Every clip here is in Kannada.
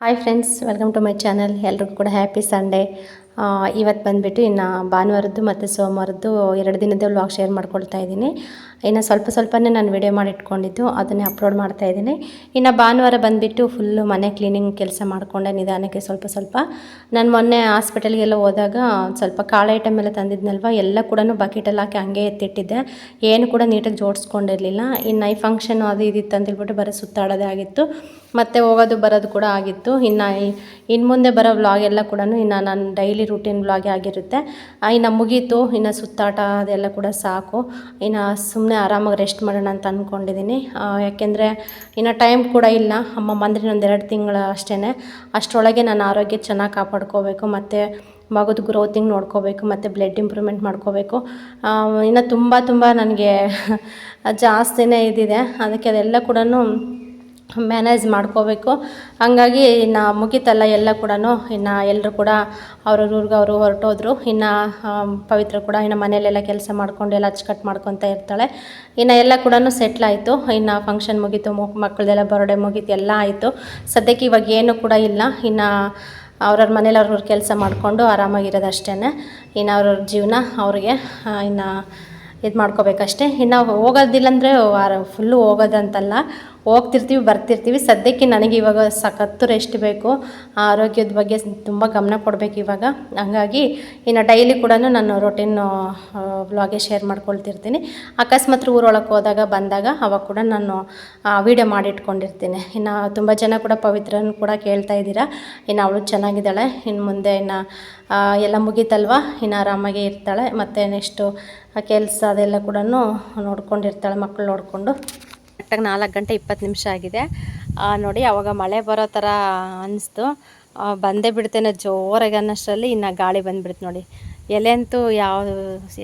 Hi friends, welcome to my channel. ಎಲ್ರಿಗೂ ಕೂಡ ಹ್ಯಾಪಿ ಸಂಡೇ. ಇವತ್ತು ಬಂದುಬಿಟ್ಟು ಇನ್ನು ಭಾನುವಾರದ್ದು ಮತ್ತು ಸೋಮವಾರದ್ದು 2 ದಿನದ ವ್ಲಾಗ್ ಶೇರ್ ಮಾಡ್ಕೊಳ್ತಾ ಇದ್ದೀನಿ. ಇನ್ನು ಸ್ವಲ್ಪನೇ ನಾನು ವಿಡಿಯೋ ಮಾಡಿ ಇಟ್ಕೊಂಡಿದ್ದು ಅದನ್ನೇ ಅಪ್ಲೋಡ್ ಮಾಡ್ತಾ ಇದ್ದೀನಿ. ಇನ್ನು ಭಾನುವಾರ ಬಂದುಬಿಟ್ಟು ಫುಲ್ಲು ಮನೆ ಕ್ಲೀನಿಂಗ್ ಕೆಲಸ ಮಾಡಿಕೊಂಡೆ ನಿಧಾನಕ್ಕೆ ಸ್ವಲ್ಪ. ನಾನು ಮೊನ್ನೆ ಹಾಸ್ಪಿಟಲ್ಗೆಲ್ಲ ಹೋದಾಗ ಸ್ವಲ್ಪ ಕಾಳು ಐಟಮ್ ಎಲ್ಲ ತಂದಿದ್ನಲ್ವ, ಎಲ್ಲ ಕೂಡ ಬಕೆಟಲ್ಲಿ ಹಾಕಿ ಹಂಗೆ ಎತ್ತಿಟ್ಟಿದ್ದೆ. ಏನು ಕೂಡ ನೀಟಾಗಿ ಜೋಡಿಸ್ಕೊಂಡಿರಲಿಲ್ಲ. ಇನ್ನು ಈ ಫಂಕ್ಷನು ಅದು ಇದಿತ್ತು ಅಂತೇಳ್ಬಿಟ್ಟು ಬರೀ ಸುತ್ತಾಡೋದೇ ಆಗಿತ್ತು, ಮತ್ತು ಹೋಗೋದು ಬರೋದು ಕೂಡ ಆಗಿತ್ತು. ಇನ್ನು ಮುಂದೆ ಬರೋ ವ್ಲಾಗ್ ಎಲ್ಲ ಕೂಡ ಇನ್ನು ನಾನು ಡೈಲಿ ರೂಟೀನ್ ವ್ಲಾಗೇ ಆಗಿರುತ್ತೆ. ಇನ್ನು ಮುಗೀತು, ಇನ್ನು ಸುತ್ತಾಟ ಅದೆಲ್ಲ ಕೂಡ ಸಾಕು. ಇನ್ನು ಸುಮ್ಮನೆ ಆರಾಮಾಗಿ ರೆಸ್ಟ್ ಮಾಡೋಣ ಅಂತ ಅಂದ್ಕೊಂಡಿದ್ದೀನಿ. ಯಾಕೆಂದರೆ ಇನ್ನು ಟೈಮ್ ಕೂಡ ಇಲ್ಲ. ಅಮ್ಮ ಬಂದರೆ ಒಂದು 2 ತಿಂಗಳು ಅಷ್ಟೇ. ಅಷ್ಟರೊಳಗೆ ನನ್ನ ಆರೋಗ್ಯ ಚೆನ್ನಾಗಿ ಕಾಪಾಡ್ಕೋಬೇಕು, ಮತ್ತು ಮಗುದು ಗ್ರೋತಿಂಗ್ ನೋಡ್ಕೋಬೇಕು, ಮತ್ತು ಬ್ಲಡ್ ಇಂಪ್ರೂವ್ಮೆಂಟ್ ಮಾಡ್ಕೋಬೇಕು. ಇನ್ನು ತುಂಬ ನನಗೆ ಜಾಸ್ತಿನೇ ಇದಿದೆ. ಅದಕ್ಕೆ ಅದೆಲ್ಲ ಕೂಡ ಮ್ಯಾನೇಜ್ ಮಾಡ್ಕೋಬೇಕು. ಹಂಗಾಗಿ ಇನ್ನು ಮುಗೀತಲ್ಲ ಎಲ್ಲ ಕೂಡ. ಇನ್ನು ಎಲ್ಲರೂ ಕೂಡ ಅವ್ರವ್ರಿಗೆ ಅವರು ಹೊರಟೋದ್ರು. ಇನ್ನು ಪವಿತ್ರ ಕೂಡ ಇನ್ನು ಮನೆಯಲ್ಲೆಲ್ಲ ಕೆಲಸ ಮಾಡ್ಕೊಂಡು ಎಲ್ಲ ಅಚ್ಚುಕಟ್ಟು ಮಾಡ್ಕೊತಾ ಇರ್ತಾಳೆ. ಇನ್ನು ಎಲ್ಲ ಕೂಡ ಸೆಟ್ಲಾಯಿತು. ಇನ್ನು ಫಂಕ್ಷನ್ ಮುಗೀತು, ಮಕ್ಕಳದೆಲ್ಲ ಬರ್ಡೇ ಮುಗೀತು, ಎಲ್ಲ ಆಯಿತು. ಸದ್ಯಕ್ಕೆ ಇವಾಗ ಏನೂ ಕೂಡ ಇಲ್ಲ. ಇನ್ನು ಅವ್ರವ್ರ ಮನೇಲಿ ಅವ್ರವ್ರ ಕೆಲಸ ಮಾಡಿಕೊಂಡು ಆರಾಮಾಗಿರೋದು ಅಷ್ಟೇ. ಇನ್ನು ಅವ್ರವ್ರ ಜೀವನ ಅವ್ರಿಗೆ ಇನ್ನು ಇದು ಮಾಡ್ಕೋಬೇಕಷ್ಟೇ. ಇನ್ನು ಹೋಗೋದಿಲ್ಲ ಅಂದರೆ ಫುಲ್ಲು ಹೋಗೋದಂತಲ್ಲ, ಹೋಗ್ತಿರ್ತೀವಿ ಬರ್ತಿರ್ತೀವಿ. ಸದ್ಯಕ್ಕೆ ನನಗೆ ಇವಾಗ ಸಖತ್ತು ರೆಸ್ಟ್ ಬೇಕು. ಆರೋಗ್ಯದ ಬಗ್ಗೆ ತುಂಬ ಗಮನ ಕೊಡಬೇಕು ಇವಾಗ. ಹಂಗಾಗಿ ಇನ್ನು ಡೈಲಿ ಕೂಡ ನಾನು ರೊಟೀನ್ ವ್ಲಾಗೇ ಶೇರ್ ಮಾಡ್ಕೊಳ್ತಿರ್ತೀನಿ. ಅಕಸ್ಮಾತ್ ಊರೊಳಗೆ ಬಂದಾಗ ಅವಾಗ ಕೂಡ ನಾನು ವೀಡಿಯೋ ಮಾಡಿಟ್ಕೊಂಡಿರ್ತೀನಿ. ಇನ್ನು ತುಂಬ ಜನ ಕೂಡ ಪವಿತ್ರನ ಕೂಡ ಕೇಳ್ತಾ ಇದ್ದೀರಾ. ಇನ್ನು ಅವಳು ಚೆನ್ನಾಗಿದ್ದಾಳೆ. ಇನ್ನು ಮುಂದೆ ಇನ್ನು ಎಲ್ಲ ಮುಗೀತಲ್ವ, ಇನ್ನು ಆರಾಮಾಗಿ ಇರ್ತಾಳೆ. ಮತ್ತು ನೆಕ್ಸ್ಟು ಕೆಲಸ ಅದೆಲ್ಲ ಕೂಡ ನೋಡ್ಕೊಂಡಿರ್ತಾಳೆ, ಮಕ್ಕಳು ನೋಡಿಕೊಂಡು. ಕರೆಕ್ಟಾಗಿ 4:20 ಆಗಿದೆ. ನೋಡಿ, ಆವಾಗ ಮಳೆ ಬರೋ ಥರ ಅನ್ನಿಸ್ತು. ಬಂದೇ ಬಿಡ್ತೇನೆ ಜೋರಾಗಿ ಅನ್ನೋಷ್ಟರಲ್ಲಿ ಇನ್ನು ಗಾಳಿ ಬಂದುಬಿಡ್ತು ನೋಡಿ. ಎಲೆ ಅಂತೂ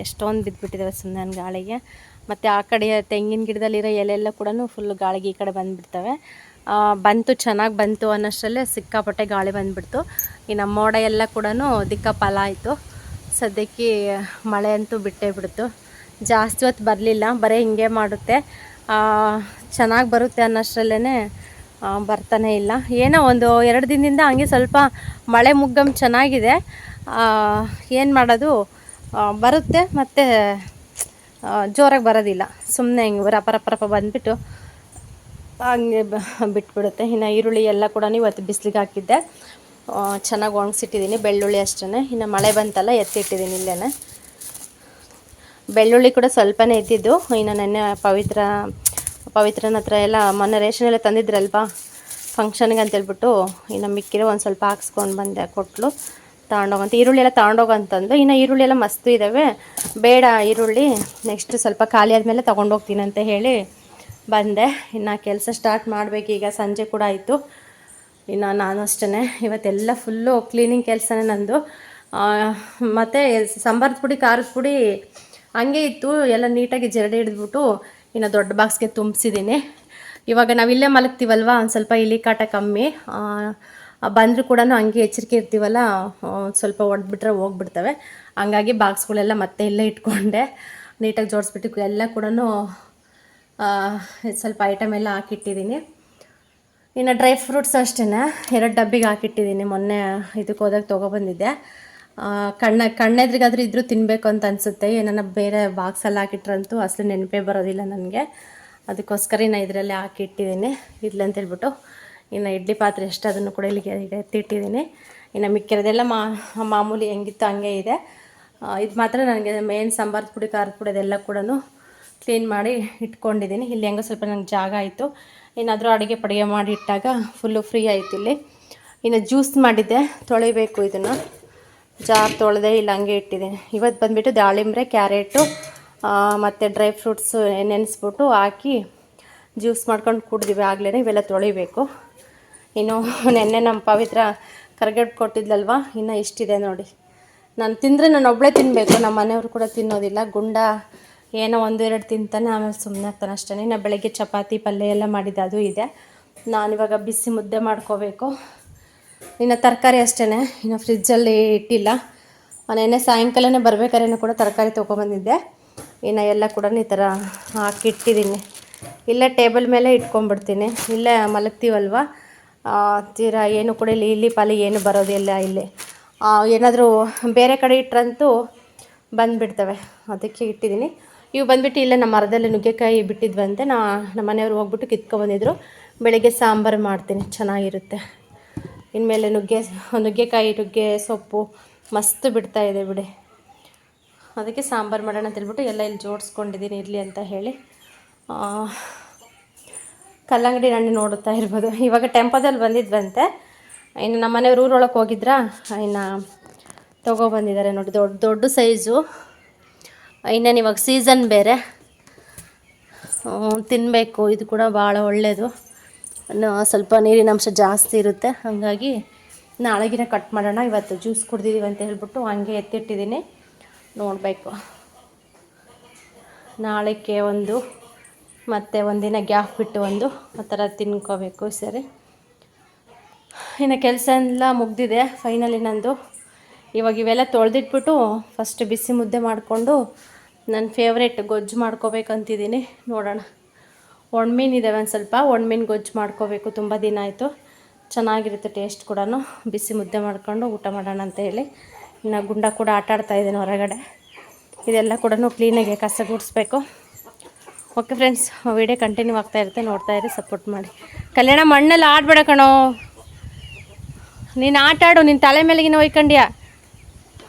ಎಷ್ಟೊಂದು ಬಿದ್ದುಬಿಟ್ಟಿದ್ದಾವೆ ಸುಮ್ಮನೆ ಗಾಳಿಗೆ. ಮತ್ತು ಆ ಕಡೆ ತೆಂಗಿನ ಗಿಡದಲ್ಲಿರೋ ಎಲೆಲ್ಲ ಕೂಡ ಫುಲ್ಲು ಗಾಳಿಗೆ ಈ ಕಡೆ ಬಂದುಬಿಡ್ತವೆ. ಚೆನ್ನಾಗಿ ಬಂತು ಅನ್ನೋಷ್ಟರಲ್ಲೇ ಸಿಕ್ಕಾಪಟ್ಟೆ ಗಾಳಿ ಬಂದುಬಿಡ್ತು. ಇನ್ನು ಮೋಡ ಎಲ್ಲ ಕೂಡ ದಿಕ್ಕಾಪಾಲ ಆಯಿತು. ಸದ್ಯಕ್ಕೆ ಮಳೆ ಅಂತೂ ಬಿಟ್ಟೇ ಬಿಡ್ತು. ಜಾಸ್ತಿ ಹೊತ್ತು ಬರಲಿಲ್ಲ, ಬರೀ ಹಿಂಗೆ ಮಾಡುತ್ತೆ. ಚೆನ್ನಾಗಿ ಬರುತ್ತೆ ಅನ್ನೋಷ್ಟರಲ್ಲೇ ಬರ್ತಾನೆ ಇಲ್ಲ. ಏನೋ ಒಂದು 2 ದಿನದಿಂದ ಹಂಗೆ ಸ್ವಲ್ಪ ಮಳೆ ಮುಗ್ಗಮ್ ಚೆನ್ನಾಗಿದೆ. ಏನು ಮಾಡೋದು, ಬರುತ್ತೆ ಮತ್ತು ಜೋರಾಗಿ ಬರೋದಿಲ್ಲ. ಸುಮ್ಮನೆ ಹಿಂಗೆ ರಪ ಬಂದುಬಿಟ್ಟು ಹಂಗೆ ಬಿಟ್ಬಿಡುತ್ತೆ. ಇನ್ನು ಈರುಳ್ಳಿ ಎಲ್ಲ ಕೂಡ ಇವತ್ತು ಬಿಸಿಲಿಗೆ ಹಾಕಿದ್ದೆ, ಚೆನ್ನಾಗಿ ಒಣಗಿಸಿಟ್ಟಿದ್ದೀನಿ. ಬೆಳ್ಳುಳ್ಳಿ ಅಷ್ಟೇ. ಇನ್ನು ಮಳೆ ಬಂತಲ್ಲ ಎತ್ತಿಟ್ಟಿದ್ದೀನಿ ಇಲ್ಲೇ. ಬೆಳ್ಳುಳ್ಳಿ ಕೂಡ ಸ್ವಲ್ಪನೇ ಎದ್ದಿದ್ದು. ಇನ್ನು ನೆನ್ನೆ ಪವಿತ್ರನ ಹತ್ರ ಎಲ್ಲ ಮೊನ್ನೆ ರೇಷನ್ ಎಲ್ಲ ತಂದಿದ್ರಲ್ವಾ ಫಂಕ್ಷನ್ಗೆ ಅಂತೇಳ್ಬಿಟ್ಟು, ಇನ್ನು ಮಿಕ್ಕಿರೋ ಒಂದು ಸ್ವಲ್ಪ ಹಾಕ್ಸ್ಕೊಂಡು ಬಂದೆ. ಕೊಟ್ಟಲು ತಗೊಂಡೋಗಂತ, ಈರುಳ್ಳಿ ಎಲ್ಲ ತಗೊಂಡೋಗಂತಂದು. ಇನ್ನು ಈರುಳ್ಳಿ ಎಲ್ಲ ಮಸ್ತು ಇದ್ದಾವೆ, ಬೇಡ ಈರುಳ್ಳಿ, ನೆಕ್ಸ್ಟ್ ಸ್ವಲ್ಪ ಖಾಲಿ ಆದಮೇಲೆ ತೊಗೊಂಡೋಗ್ತೀನಿ ಅಂತ ಹೇಳಿ ಬಂದೆ. ಇನ್ನು ಕೆಲಸ ಸ್ಟಾರ್ಟ್ ಮಾಡಬೇಕೀಗ. ಸಂಜೆ ಕೂಡ ಆಯಿತು. ಇನ್ನು ನಾನು ಅಷ್ಟೇ ಇವತ್ತೆಲ್ಲ ಫುಲ್ಲು ಕ್ಲೀನಿಂಗ್ ಕೆಲಸನೇ ನಂದು. ಮತ್ತು ಸಾಂಬಾರದ ಪುಡಿ, ಖಾರದ ಪುಡಿ ಹಂಗೆ ಇತ್ತು, ಎಲ್ಲ ನೀಟಾಗಿ ಜರಡಿ ಹಿಡಿದ್ಬಿಟ್ಟು ಇನ್ನು ದೊಡ್ಡ ಬಾಕ್ಸ್ಗೆ ತುಂಬಿಸಿದ್ದೀನಿ. ಇವಾಗ ನಾವಿಲ್ಲೇ ಮಲಗ್ತೀವಲ್ವ, ಒಂದು ಸ್ವಲ್ಪ ಇಲಿ ಕಾಟ ಕಮ್ಮಿ. ಬಂದರೂ ಕೂಡ ಹಂಗೆ ಎಚ್ಚರಿಕೆ ಇರ್ತೀವಲ್ಲ, ಸ್ವಲ್ಪ ಹೊಡೆದ್ಬಿಟ್ರೆ ಹೋಗ್ಬಿಡ್ತವೆ. ಹಂಗಾಗಿ ಬಾಕ್ಸ್ಗಳೆಲ್ಲ ಮತ್ತೆ ಇಲ್ಲೇ ಇಟ್ಕೊಂಡೆ, ನೀಟಾಗಿ ಜೋಡಿಸ್ಬಿಟ್ಟು ಎಲ್ಲ ಕೂಡ ಸ್ವಲ್ಪ ಐಟಮ್ ಎಲ್ಲ ಹಾಕಿಟ್ಟಿದ್ದೀನಿ. ಇನ್ನು ಡ್ರೈ ಫ್ರೂಟ್ಸ್ ಅಷ್ಟೇ 2 ಡಬ್ಬಿಗೆ ಹಾಕಿಟ್ಟಿದ್ದೀನಿ. ಮೊನ್ನೆ ಇದಕ್ಕೆ ಹೋದಾಗ ತೊಗೊಬಂದಿದ್ದೆ. ಕಣ್ಣೆದ್ರಿಗಾದ್ರೂ ಇದ್ರೂ ತಿನ್ನಬೇಕು ಅಂತ ಅನಿಸುತ್ತೆ. ಏನನ್ನ ಬೇರೆ ಬಾಕ್ಸಲ್ಲಿ ಹಾಕಿಟ್ರಂತೂ ಅಸಲು ನೆನಪೇ ಬರೋದಿಲ್ಲ ನನಗೆ. ಅದಕ್ಕೋಸ್ಕರ ಇನ್ನು ಇದರಲ್ಲೇ ಹಾಕಿಟ್ಟಿದ್ದೀನಿ ಇಡ್ಲಂತೇಳ್ಬಿಟ್ಟು. ಇನ್ನು ಇಡ್ಲಿ ಪಾತ್ರೆ ಎಷ್ಟು ಅದನ್ನು ಕೂಡ ಇಲ್ಲಿಗೆ ಎತ್ತಿಟ್ಟಿದ್ದೀನಿ. ಇನ್ನು ಮಿಕ್ಕಿರೋದೆಲ್ಲ ಮಾಮೂಲಿ ಹೆಂಗಿತ್ತು ಹಂಗೆ ಇದೆ. ಇದು ಮಾತ್ರ ನನಗೆ ಮೇನ್ ಸಾಂಬಾರದ ಪುಡಿ, ಖಾರದ ಪುಡಿ ಅದೆಲ್ಲ ಕೂಡ ಕ್ಲೀನ್ ಮಾಡಿ ಇಟ್ಕೊಂಡಿದ್ದೀನಿ. ಇಲ್ಲಿ ಹೆಂಗೋ ಸ್ವಲ್ಪ ನನಗೆ ಜಾಗ ಆಯಿತು. ಏನಾದರೂ ಅಡುಗೆ ಮಾಡಿ ಇಟ್ಟಾಗ ಫುಲ್ಲು ಫ್ರೀ ಆಯಿತು ಇಲ್ಲಿ. ಇನ್ನು ಜ್ಯೂಸ್ ಮಾಡಿದ್ದೆ, ತೊಳಿಬೇಕು. ಇದನ್ನು ಜಾರ್ ತೊಳೆದೆ ಇಲ್ಲ ಹಂಗೆ ಇಟ್ಟಿದ್ದೀನಿ. ಇವತ್ತು ಬಂದುಬಿಟ್ಟು ದಾಳಿಂಬೆ, ಕ್ಯಾರೆಟು ಮತ್ತು ಡ್ರೈ ಫ್ರೂಟ್ಸು ನೆನೆಸ್ಬಿಟ್ಟು ಹಾಕಿ ಜ್ಯೂಸ್ ಮಾಡ್ಕೊಂಡು ಕುಡಿದಿವಿ ಆಗಲೇ. ಇವೆಲ್ಲ ತೊಳಿಬೇಕು. ಇನ್ನು ನೆನ್ನೆ ನಮ್ಮ ಪವಿತ್ರ ಕರ್ಗಡ್ಬು ಕೊಟ್ಟಿದ್ಲಲ್ವ, ಇನ್ನು ಇಷ್ಟಿದೆ ನೋಡಿ. ನಾನು ತಿಂದರೆ ನಾನು ಒಬ್ಬಳೇ ತಿನ್ನಬೇಕು, ನಮ್ಮ ಮನೆಯವರು ಕೂಡ ತಿನ್ನೋದಿಲ್ಲ. ಗುಂಡ ಏನೋ 1-2 ತಿಂತಾನೆ, ಆಮೇಲೆ ಸುಮ್ಮನೆ ಆಗ್ತಾನೆ ಅಷ್ಟೇ. ಇನ್ನು ಬೆಳಗ್ಗೆ ಚಪಾತಿ ಪಲ್ಯ ಎಲ್ಲ ಮಾಡಿದ್ದೆ, ಅದು ಇದೆ. ನಾನಿವಾಗ ಬಿಸಿ ಮುದ್ದೆ ಮಾಡ್ಕೋಬೇಕು. ಇನ್ನು ತರಕಾರಿ ಅಷ್ಟೇ, ಇನ್ನು ಫ್ರಿಜ್ಜಲ್ಲಿ ಇಟ್ಟಿಲ್ಲ. ನೆನ್ನೆ ಸಾಯಂಕಾಲನೇ ಬರಬೇಕಾದ್ರೂ ಕೂಡ ತರಕಾರಿ ತೊಗೊಬಂದಿದ್ದೆ. ಇನ್ನು ಎಲ್ಲ ಕೂಡ ಈ ಥರ ಹಾಕಿಟ್ಟಿದ್ದೀನಿ. ಇಲ್ಲೇ ಟೇಬಲ್ ಮೇಲೆ ಇಟ್ಕೊಂಡ್ಬಿಡ್ತೀನಿ. ಇಲ್ಲೇ ಮಲಗ್ತೀವಲ್ವ, ತೀರಾ ಏನು ಕೂಡ ಇಲ್ಲಿ ಪಾಲಿ ಏನು ಬರೋದಿಲ್ಲ ಇಲ್ಲಿ. ಏನಾದರೂ ಬೇರೆ ಕಡೆ ಇಟ್ಟರಂತೂ ಬಂದುಬಿಡ್ತವೆ, ಅದಕ್ಕೆ ಇಟ್ಟಿದ್ದೀನಿ. ಇವು ಬಂದುಬಿಟ್ಟು ಇಲ್ಲೇ ನಮ್ಮ ಮರದಲ್ಲಿ ನುಗ್ಗೆಕಾಯಿ ಬಿಟ್ಟಿದ್ವಂತೆ, ನಮ್ಮ ಮನೆಯವ್ರು ಹೋಗ್ಬಿಟ್ಟು ಕಿತ್ಕೊಬಂದಿದ್ರು. ಬೆಳಗ್ಗೆ ಸಾಂಬಾರು ಮಾಡ್ತೀನಿ, ಚೆನ್ನಾಗಿರುತ್ತೆ. ಇನ್ಮೇಲೆ ನುಗ್ಗೆಕಾಯಿ ನುಗ್ಗೆ ಸೊಪ್ಪು ಮಸ್ತ್ ಬಿಡ್ತಾಯಿದೆ ಬಿಡಿ. ಅದಕ್ಕೆ ಸಾಂಬಾರು ಮಾಡೋಣ ಅಂತೇಳ್ಬಿಟ್ಟು ಎಲ್ಲ ಇಲ್ಲಿ ಜೋಡಿಸ್ಕೊಂಡಿದ್ದೀನಿ ಇರಲಿ ಅಂತ ಹೇಳಿ. ಕಲ್ಲಂಗಡಿ ಹಣ್ಣು ನೋಡುತ್ತಾ ಇರ್ಬೋದು. ಇವಾಗ ಟೆಂಪೋದಲ್ಲಿ ಬಂದಿದ್ವಂತೆ, ಇನ್ನು ನಮ್ಮ ಮನೆಯವ್ರು ಊರೊಳಗೆ ಹೋಗಿದ್ರಾ, ಇನ್ನು ತೊಗೊಬಂದಿದ್ದಾರೆ ನೋಡಿ, ದೊಡ್ಡ ದೊಡ್ಡ ಸೈಜು. ಇನ್ನೇನು ಇವಾಗ ಸೀಸನ್ ಬೇರೆ, ತಿನ್ನಬೇಕು. ಇದು ಕೂಡ ಭಾಳ ಒಳ್ಳೆಯದು, ಸ್ವಲ್ಪ ನೀರಿನಂಶ ಜಾಸ್ತಿ ಇರುತ್ತೆ. ಹಾಗಾಗಿ ನಾಳೆಗಿನ ಕಟ್ ಮಾಡೋಣ, ಇವತ್ತು ಜ್ಯೂಸ್ ಕುಡ್ದಿದ್ದೀವಿ ಅಂತ ಹೇಳ್ಬಿಟ್ಟು ಹಂಗೆ ಎತ್ತಿಟ್ಟಿದ್ದೀನಿ. ನೋಡಬೇಕು, ನಾಳೆಗೆ ಒಂದು ಮತ್ತು ಒಂದಿನ ಗ್ಯಾಪ್ ಬಿಟ್ಟು ಒಂದು ಆ ಥರ ತಿನ್ಕೋಬೇಕು ಸರಿ. ಇನ್ನು ಕೆಲಸ ಎಲ್ಲ ಮುಗ್ದಿದೆ ಫೈನಲಿ ನಂದು. ಇವಾಗ ಇವೆಲ್ಲ ತೊಳೆದಿಟ್ಬಿಟ್ಟು ಫಸ್ಟ್ ಬಿಸಿ ಮುದ್ದೆ ಮಾಡಿಕೊಂಡು ನನ್ನ ಫೇವ್ರೇಟ್ ಗೊಜ್ಜು ಮಾಡ್ಕೋಬೇಕಂತಿದ್ದೀನಿ. ನೋಡೋಣ, ಒಣಮೀನು ಇದ್ದಾವೆ ಒಂದು ಸ್ವಲ್ಪ, ಒಣಮೀನು ಗೊಜ್ಜು ಮಾಡ್ಕೋಬೇಕು. ತುಂಬ ದಿನ ಆಯಿತು, ಚೆನ್ನಾಗಿರುತ್ತೆ ಟೇಸ್ಟ್ ಕೂಡ. ಬಿಸಿ ಮುದ್ದೆ ಮಾಡ್ಕೊಂಡು ಊಟ ಮಾಡೋಣ ಅಂತ ಹೇಳಿ. ಇನ್ನು ಗುಂಡ ಕೂಡ ಆಟಾಡ್ತಾಯಿದ್ದೇನೆ ಹೊರಗಡೆ. ಇದೆಲ್ಲ ಕೂಡ ಕ್ಲೀನಾಗಿ ಕಸ ಗುಡಿಸ್ಬೇಕು. ಓಕೆ ಫ್ರೆಂಡ್ಸ್, ವಿಡಿಯೋ ಕಂಟಿನ್ಯೂ ಆಗ್ತಾಯಿರುತ್ತೆ, ನೋಡ್ತಾಯಿರಿ, ಸಪೋರ್ಟ್ ಮಾಡಿ. ಕಲ್ಯಾಣ ಮಣ್ಣಲ್ಲಿ ಆಡಬೇಡ ಕಣೋ, ನೀನು ಆಟಾಡು. ನಿನ್ನ ತಲೆ ಮೇಲೆಗಿನ ಒಯ್ಕೊಂಡ್ಯಾ,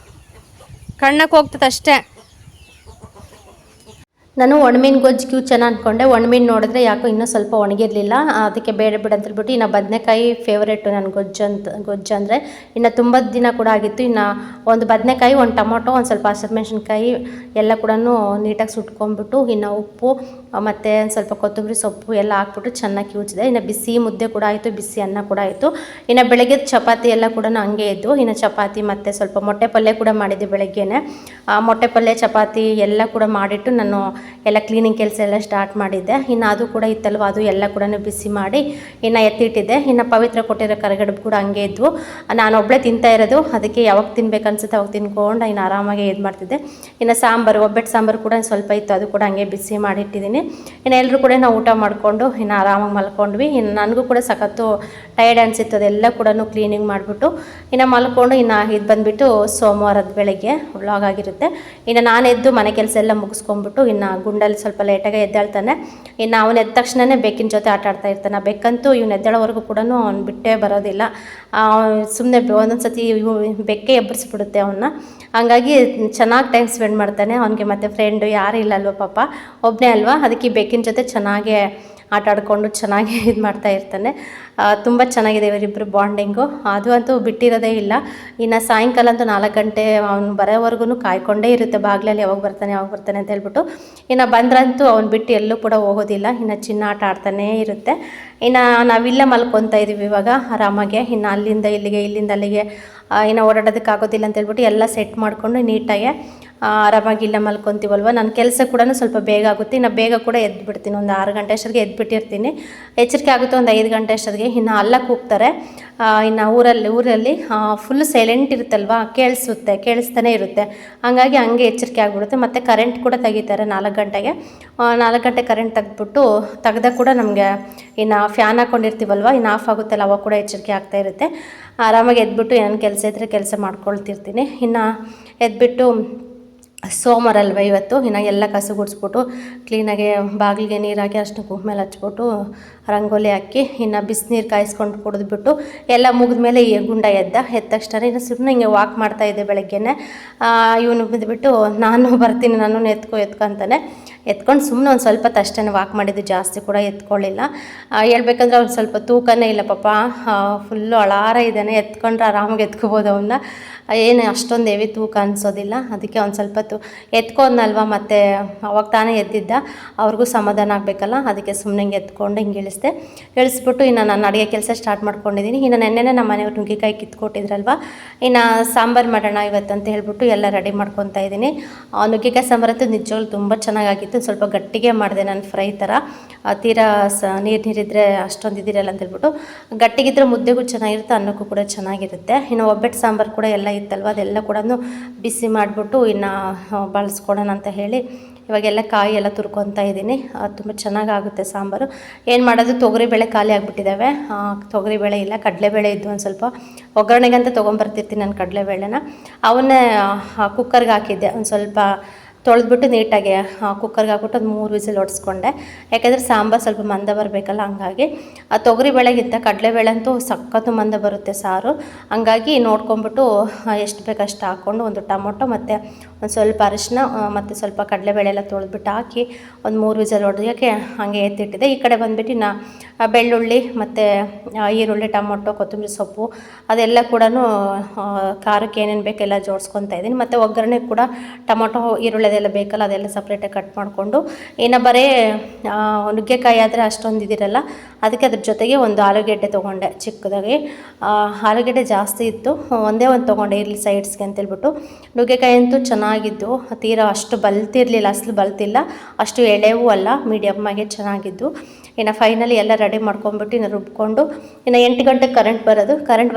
ಕಣ್ಣಕ್ಕೆ ಹೋಗ್ತದೆ ಅಷ್ಟೇ. ನಾನು ಒಣಮೀನು ಗೊಜ್ಜು ಕ್ಯೂಚನ ಅಂದ್ಕೊಂಡೆ. ಒಣಮೀನು ನೋಡಿದ್ರೆ ಯಾಕೋ ಇನ್ನೂ ಸ್ವಲ್ಪ ಒಣಗಿರಲಿಲ್ಲ, ಅದಕ್ಕೆ ಬೇಡ ಬಿಡು ಅಂತೇಳ್ಬಿಟ್ಟು ಇನ್ನು ಬದನೆಕಾಯಿ ಫೇವ್ರೇಟು ನನ್ನ ಗೊಜ್ಜು ಅಂದರೆ. ಇನ್ನು ತುಂಬ ದಿನ ಕೂಡ ಆಗಿತ್ತು. ಇನ್ನು ಒಂದು ಬದನೆಕಾಯಿ, ಒಂದು ಟೊಮೊಟೊ, ಒಂದು ಸ್ವಲ್ಪ ಹಸಿಮೆಣ್ಸಿನ್ಕಾಯಿ ಎಲ್ಲ ಕೂಡ ನೀಟಾಗಿ ಸುಟ್ಕೊಂಡ್ಬಿಟ್ಟು, ಇನ್ನು ಉಪ್ಪು ಮತ್ತು ಒಂದು ಸ್ವಲ್ಪ ಕೊತ್ತಂಬರಿ ಸೊಪ್ಪು ಎಲ್ಲ ಹಾಕ್ಬಿಟ್ಟು ಚೆನ್ನಾಗಿ ಕ್ಯೂಚಿದೆ. ಇನ್ನು ಬಿಸಿ ಮುದ್ದೆ ಕೂಡ ಆಯಿತು, ಬಿಸಿ ಅನ್ನ ಕೂಡ ಆಯಿತು. ಇನ್ನು ಬೆಳಗ್ಗೆ ಚಪಾತಿ ಎಲ್ಲ ಕೂಡ ಹಂಗೆ ಇದ್ದು, ಇನ್ನು ಚಪಾತಿ ಮತ್ತು ಸ್ವಲ್ಪ ಮೊಟ್ಟೆ ಪಲ್ಯ ಕೂಡ ಮಾಡಿದ್ದೆ ಬೆಳಗ್ಗೆನೆ. ಮೊಟ್ಟೆ ಪಲ್ಯ ಚಪಾತಿ ಎಲ್ಲ ಕೂಡ ಮಾಡಿಟ್ಟು ನಾನು ಎಲ್ಲ ಕ್ಲೀನಿಂಗ್ ಕೆಲಸ ಎಲ್ಲ ಸ್ಟಾರ್ಟ್ ಮಾಡಿದ್ದೆ. ಇನ್ನು ಅದು ಕೂಡ ಇತ್ತಲ್ವ, ಅದು ಎಲ್ಲ ಕೂಡ ಬಿಸಿ ಮಾಡಿ ಇನ್ನು ಎತ್ತಿಟ್ಟಿದ್ದೆ. ಇನ್ನು ಪವಿತ್ರ ಕೊಟ್ಟಿರೋ ಕರಿಗಡುಬು ಕೂಡ ಹಂಗೆ ಇದ್ವು. ನಾನು ಒಬ್ಬಳೇ ತಿಂತಾ ಇರೋದು, ಅದಕ್ಕೆ ಯಾವಾಗ ತಿನ್ಬೇಕು ಅನ್ಸುತ್ತೆ ಅವಾಗ ತಿನ್ಕೊಂಡು ಇನ್ನು ಆರಾಮಾಗಿ ಇದು ಮಾಡ್ತಿದ್ದೆ. ಇನ್ನು ಸಾಂಬಾರು, ಒಬ್ಬಟ್ಟು ಸಾಂಬಾರು ಕೂಡ ಸ್ವಲ್ಪ ಇತ್ತು, ಅದು ಕೂಡ ಹಂಗೆ ಬಿಸಿ ಮಾಡಿಟ್ಟಿದ್ದೀನಿ. ಇನ್ನು ಎಲ್ಲರೂ ಕೂಡ ನಾವು ಊಟ ಮಾಡಿಕೊಂಡು ಇನ್ನು ಆರಾಮಾಗಿ ಮಲ್ಕೊಂಡ್ವಿ. ಇನ್ನು ನನಗೂ ಕೂಡ ಸಖತ್ತು ಟಯರ್ಡ್ ಅನಿಸಿತ್ತು, ಅದೆಲ್ಲ ಕೂಡ ಕ್ಲೀನಿಂಗ್ ಮಾಡಿಬಿಟ್ಟು ಇನ್ನು ಮಲ್ಕೊಂಡು. ಇನ್ನು ಇದು ಬಂದುಬಿಟ್ಟು ಸೋಮವಾರದ ಬೆಳಗ್ಗೆ ವ್ಲಾಗ್ ಆಗಿರುತ್ತೆ. ಇನ್ನು ನಾನು ಎದ್ದು ಮನೆ ಕೆಲಸ ಎಲ್ಲ ಮುಗಿಸ್ಕೊಂಡ್ಬಿಟ್ಟು ಇನ್ನು ಗುಂಡಲ್ಲಿ ಸ್ವಲ್ಪ ಲೇಟಾಗಿ ಎದ್ದಾಳ್ತಾನೆ. ಇನ್ನು ಅವನು ಎದ್ದ ತಕ್ಷಣವೇ ಬೆಕ್ಕಿನ ಜೊತೆ ಆಟ ಆಡ್ತಾ ಇರ್ತಾನೆ. ಬೆಕ್ಕಂತೂ ಇವನು ಎದ್ದೇಳೋವರೆಗೂ ಕೂಡ ಅವ್ನು ಬಿಟ್ಟೇ ಬರೋದಿಲ್ಲ. ಸುಮ್ಮನೆ ಒಂದೊಂದು ಸತಿ ಬೆಕ್ಕೆ ಎಬ್ಬರಿಸ್ಬಿಡುತ್ತೆ ಅವನ್ನ. ಹಂಗಾಗಿ ಚೆನ್ನಾಗಿ ಟೈಮ್ ಸ್ಪೆಂಡ್ ಮಾಡ್ತಾನೆ. ಅವನಿಗೆ ಮತ್ತು ಫ್ರೆಂಡು ಯಾರೂ ಇಲ್ಲ ಅಲ್ವ ಪಾಪ, ಒಬ್ಬನೇ ಅಲ್ವಾ, ಅದಕ್ಕೆ ಬೆಕ್ಕಿನ ಜೊತೆ ಚೆನ್ನಾಗೇ ಆಟ ಆಡಿಕೊಂಡು ಚೆನ್ನಾಗಿ ಇದು ಮಾಡ್ತಾ ಇರ್ತಾನೆ. ತುಂಬ ಚೆನ್ನಾಗಿದೆ ಇವರಿಬ್ಬರು ಬಾಂಡಿಂಗು, ಅದು ಅಂತೂ ಬಿಟ್ಟಿರೋದೇ ಇಲ್ಲ. ಇನ್ನು ಸಾಯಂಕಾಲ ಅಂತೂ 4 ಗಂಟೆ ಅವ್ನು ಬರೋವರೆಗೂ ಕಾಯ್ಕೊಂಡೇ ಇರುತ್ತೆ ಬಾಗಿಲಲ್ಲಿ, ಯಾವಾಗ ಬರ್ತಾನೆ ಅಂತ ಹೇಳ್ಬಿಟ್ಟು. ಇನ್ನು ಬಂದ್ರಂತೂ ಅವ್ನು ಬಿಟ್ಟು ಎಲ್ಲೂ ಕೂಡ ಹೋಗೋದಿಲ್ಲ. ಇನ್ನು ಚಿನ್ನ ಆಟ ಆಡ್ತಾನೇ ಇರುತ್ತೆ. ಇನ್ನು ನಾವಿಲ್ಲ ಮಲ್ಕೊತಾ ಇದ್ದೀವಿ ಇವಾಗ ಆರಾಮಾಗೆ. ಇನ್ನು ಅಲ್ಲಿಂದ ಇಲ್ಲಿಗೆ, ಇಲ್ಲಿಂದ ಅಲ್ಲಿಗೆ ಇನ್ನು ಓಡಾಡೋದಕ್ಕಾಗೋದಿಲ್ಲ ಅಂತೇಳ್ಬಿಟ್ಟು ಎಲ್ಲ ಸೆಟ್ ಮಾಡಿಕೊಂಡು ನೀಟಾಗೆ ಆರಾಮಾಗಿ ಇಲ್ಲ ಮಲ್ಕೊತೀವಲ್ವ. ನನ್ನ ಕೆಲಸ ಕೂಡ ಸ್ವಲ್ಪ ಬೇಗ ಆಗುತ್ತೆ. ಇನ್ನು ಬೇಗ ಕೂಡ ಎದ್ದುಬಿಡ್ತೀನಿ, ಒಂದು 6 ಗಂಟೆ ಅಷ್ಟೊತ್ತಿಗೆ ಎದ್ದುಬಿಟ್ಟಿರ್ತೀನಿ. ಎಚ್ಚರಿಕೆ ಆಗುತ್ತೆ ಒಂದು 5 ಗಂಟೆ ಅಷ್ಟೊತ್ತಿಗೆ. ಇನ್ನು ಅಲ್ಲ ಕೂಗ್ತಾರೆ. ಇನ್ನು ಊರಲ್ಲಿ ಫುಲ್ ಸೈಲೆಂಟ್ ಇರುತ್ತಲ್ವ, ಕೇಳಿಸ್ತಾನೆ ಇರುತ್ತೆ. ಹಾಗಾಗಿ ಹಂಗೆ ಎಚ್ಚರಿಕೆ ಆಗಿಬಿಡುತ್ತೆ. ಮತ್ತು ಕರೆಂಟ್ ಕೂಡ ತೆಗಿತಾರೆ 4 ಗಂಟೆಗೆ. 4 ಗಂಟೆ ಕರೆಂಟ್ ತೆಗ್ದಾಗ ಕೂಡ ನಮಗೆ ಇನ್ನು ಫ್ಯಾನ್ ಹಾಕ್ಕೊಂಡಿರ್ತೀವಲ್ವ, ಇನ್ನು ಆಫ್ ಆಗುತ್ತಲ್ಲ, ಅವಾಗ ಕೂಡ ಎಚ್ಚರಿಕೆ ಆಗ್ತಾ ಇರುತ್ತೆ. ಆರಾಮಾಗಿ ಎದ್ಬಿಟ್ಟು ಏನು ಕೆಲಸ ಇದ್ದರೆ ಕೆಲಸ ಮಾಡ್ಕೊಳ್ತಿರ್ತೀನಿ. ಇನ್ನು ಎದ್ಬಿಟ್ಟು ಸೋಮವಾರ ಅಲ್ವ ಇವತ್ತು, ಇನ್ನು ಎಲ್ಲ ಕಸ ಗುಡಿಸ್ಬಿಟ್ಟು ಕ್ಲೀನಾಗಿ ಬಾಗಿಲಿಗೆ ನೀರು ಹಾಕಿ ಅಷ್ಟು ಮೇಲೆ ಹಚ್ಬಿಟ್ಟು ರಂಗೋಲಿ ಹಾಕಿ ಇನ್ನು ಬಿಸಿನೀರು ಕಾಯಿಸ್ಕೊಂಡು ಕುಡಿದ್ಬಿಟ್ಟು ಎಲ್ಲ ಮುಗಿದ್ಮೇಲೆ ಈ ಗುಂಡ ಎದ್ದ ತಕ್ಷಣ ಇನ್ನು ಸುಮ್ಮನೆ ಹಿಂಗೆ ವಾಕ್ ಮಾಡ್ತಾಯಿದ್ದೆ ಬೆಳಗ್ಗೆನೆ. ಇವನು ಬಿದ್ದುಬಿಟ್ಟು ನಾನು ಬರ್ತೀನಿ, ನಾನು ಎತ್ಕೊಂತಾನೆ. ಎತ್ಕೊಂಡು ಸುಮ್ಮನೆ ಒಂದು ಸ್ವಲ್ಪ ಅಷ್ಟೇ ವಾಕ್ ಮಾಡಿದ್ದು, ಜಾಸ್ತಿ ಕೂಡ ಎತ್ಕೊಳ್ಳಿಲ್ಲ. ಹೇಳ್ಬೇಕಂದ್ರೆ ಅವ್ನು ಸ್ವಲ್ಪ ತೂಕನೇ ಇಲ್ಲ ಪಾಪ, ಫುಲ್ಲು ಅಳಾರ ಇದ್ದಾನೆ. ಎತ್ಕೊಂಡ್ರೆ ಆರಾಮಾಗಿ ಎತ್ಕೋಬೋದು ಅವನ್ನ, ಏನು ಅಷ್ಟೊಂದು ಹೆವಿ ತೂಕ ಅನಿಸೋದಿಲ್ಲ. ಅದಕ್ಕೆ ಒಂದು ಸ್ವಲ್ಪ ಎತ್ಕೊಂಡಲ್ವ, ಮತ್ತು ಅವಾಗ ತಾನೇ ಎದ್ದಿದ್ದ, ಅವ್ರಿಗೂ ಸಮಾಧಾನ ಆಗಬೇಕಲ್ಲ, ಅದಕ್ಕೆ ಸುಮ್ಮನೆ ಹಿಂಗೆ ಎತ್ಕೊಂಡು ಹಿಂಗೆ ಇಳಿಸ್ಬಿಟ್ಟು ಇನ್ನು ನಾನು ಅಡುಗೆ ಕೆಲಸ ಸ್ಟಾರ್ಟ್ ಮಾಡ್ಕೊಂಡಿದ್ದೀನಿ. ಇನ್ನು ನೆನ್ನೆನೇ ನಮ್ಮ ಮನೆಯವ್ರು ನುಗ್ಗೆಕಾಯಿ ಕಿತ್ಕೊಟ್ಟಿದ್ರಲ್ವ, ಇನ್ನು ಸಾಂಬಾರು ಮಾಡೋಣ ಇವತ್ತು ಅಂತ ಹೇಳ್ಬಿಟ್ಟು ಎಲ್ಲ ರೆಡಿ ಮಾಡ್ಕೊತಾ ಇದ್ದೀನಿ. ನುಗ್ಗೆಕಾಯಿ ಸಾಂಬಾರಂತೂ ನಿಜವಾಗ್ಲೂ ತುಂಬ ಚೆನ್ನಾಗಾಗಿತ್ತು. ಸ್ವಲ್ಪ ಗಟ್ಟಿಗೆ ಮಾಡಿದೆ ನಾನು, ಫ್ರೈ ಥರ. ತೀರಾ ನೀರಿದ್ರೆ ಅಷ್ಟೊಂದು ಇದಿರಲ್ಲ ಅಂತ ಹೇಳ್ಬಿಟ್ಟು ಗಟ್ಟಿಗಿದ್ರೆ ಮುದ್ದೆಗೂ ಚೆನ್ನಾಗಿರುತ್ತೆ, ಅನ್ನಕ್ಕೂ ಕೂಡ ಚೆನ್ನಾಗಿರುತ್ತೆ. ಇನ್ನು ಒಬ್ಬಟ್ಟು ಸಾಂಬಾರು ಕೂಡ ಎಲ್ಲ ಇತ್ತಲ್ವ, ಅದೆಲ್ಲ ಕೂಡ ಬಿಸಿ ಮಾಡಿಬಿಟ್ಟು ಇನ್ನು ಬಳಸ್ಕೊಡೋಣ ಅಂತ ಹೇಳಿ ಇವಾಗೆಲ್ಲ ಕಾಯಿ ಎಲ್ಲ ತುರ್ಕೊತಾ ಇದ್ದೀನಿ. ತುಂಬ ಚೆನ್ನಾಗಾಗುತ್ತೆ ಸಾಂಬಾರು. ಏನು ಮಾಡೋದು, ತೊಗರಿಬೇಳೆ ಖಾಲಿ ಆಗಿಬಿಟ್ಟಿದ್ದಾವೆ. ತೊಗರಿಬೇಳೆ ಇಲ್ಲ, ಕಡಲೆಬೇಳೆ ಇದ್ದು ಒಂದು ಸ್ವಲ್ಪ ಒಗ್ಗರಣೆಗಂತ ತೊಗೊಂಬರ್ತಿರ್ತೀನಿ ನಾನು ಕಡಲೆಬೇಳೆನ. ಅವನ್ನೇ ಕುಕ್ಕರ್ಗೆ ಹಾಕಿದ್ದೆ, ಒಂದು ಸ್ವಲ್ಪ ತೊಳೆದ್ಬಿಟ್ಟು ನೀಟಾಗಿ ಕುಕ್ಕರ್ಗೆ ಹಾಕ್ಬಿಟ್ಟು ಒಂದು 3 ವಿಸಿಲ್ ಹೊಡೆಸ್ಕೊಂಡೆ. ಯಾಕೆಂದರೆ ಸಾಂಬಾರು ಸ್ವಲ್ಪ ಮಂದ ಬರಬೇಕಲ್ಲ, ಹಂಗಾಗಿ ಆ ತೊಗರಿಬೇಳೆಗಿಂತ ಕಡಲೆಬೇಳೆ ಅಂತೂ ಸಖತ್ತು ಮಂದ ಬರುತ್ತೆ ಸಾರು. ಹಂಗಾಗಿ ನೋಡ್ಕೊಂಬಿಟ್ಟು ಎಷ್ಟು ಬೇಕು ಅಷ್ಟು ಹಾಕ್ಕೊಂಡು ಒಂದು ಟೊಮೊಟೊ ಮತ್ತು ಒಂದು ಸ್ವಲ್ಪ ಅರಿಶಿನ ಮತ್ತು ಸ್ವಲ್ಪ ಕಡಲೆಬೇಳೆ ಎಲ್ಲ ತೊಳೆದ್ಬಿಟ್ಟು ಹಾಕಿ ಒಂದು 3 ವಿಸಿಲ್ ಹೊಡೆಯೋಕ್ಕೆ ಹಾಗೆ ಎತ್ತಿಟ್ಟಿದ್ದೆ. ಈ ಕಡೆ ಬಂದುಬಿಟ್ಟು ಬೆಳ್ಳುಳ್ಳಿ ಮತ್ತು ಈರುಳ್ಳಿ, ಟೊಮೊಟೊ, ಕೊತ್ತಂಬರಿ ಸೊಪ್ಪು ಅದೆಲ್ಲ ಕೂಡ ಖಾರಕ್ಕೆ ಏನೇನು ಬೇಕೆಲ್ಲ ಜೋಡಿಸ್ಕೊತಾ ಇದ್ದೀನಿ. ಮತ್ತು ಒಗ್ಗರಣೆ ಕೂಡ ಟೊಮೊಟೊ, ಈರುಳ್ಳಿ ಅದೆಲ್ಲ ಬೇಕಲ್ಲ, ಅದೆಲ್ಲ ಸಪ್ರೇಟಾಗಿ ಕಟ್ ಮಾಡಿಕೊಂಡು, ಇನ್ನು ಬರೀ ನುಗ್ಗೆಕಾಯಿ ಆದರೆ ಅಷ್ಟೊಂದು ಇದಿರಲ್ಲ, ಅದಕ್ಕೆ ಅದ್ರ ಜೊತೆಗೆ ಒಂದು ಆಲೂಗೆಡ್ಡೆ ತೊಗೊಂಡೆ ಚಿಕ್ಕದಾಗಿ. ಆಲೂಗೆಡ್ಡೆ ಜಾಸ್ತಿ ಇತ್ತು, ಒಂದೇ ಒಂದು ತೊಗೊಂಡೆ ಇರಲಿ ಸೈಡ್ಸ್ಗೆ ಅಂತೇಳ್ಬಿಟ್ಟು. ನುಗ್ಗೆಕಾಯಿ ಅಂತೂ ಚೆನ್ನಾಗಿದ್ದು, ತೀರಾ ಅಷ್ಟು ಬಲ್ತಿರಲಿಲ್ಲ, ಅಸಲು ಬಲ್ತಿಲ್ಲ, ಅಷ್ಟು ಎಳೆವೂ ಅಲ್ಲ, ಮೀಡಿಯಮ್ಮಾಗೆ ಚೆನ್ನಾಗಿದ್ದು. ಇನ್ನು ಫೈನಲಿ ಎಲ್ಲ ರೆಡಿ ಮಾಡ್ಕೊಂಬಿಟ್ಟು ಇನ್ನು ರುಬ್ಕೊಂಡು, ಇನ್ನು 8 ಗಂಟೆಗೆ ಕರೆಂಟ್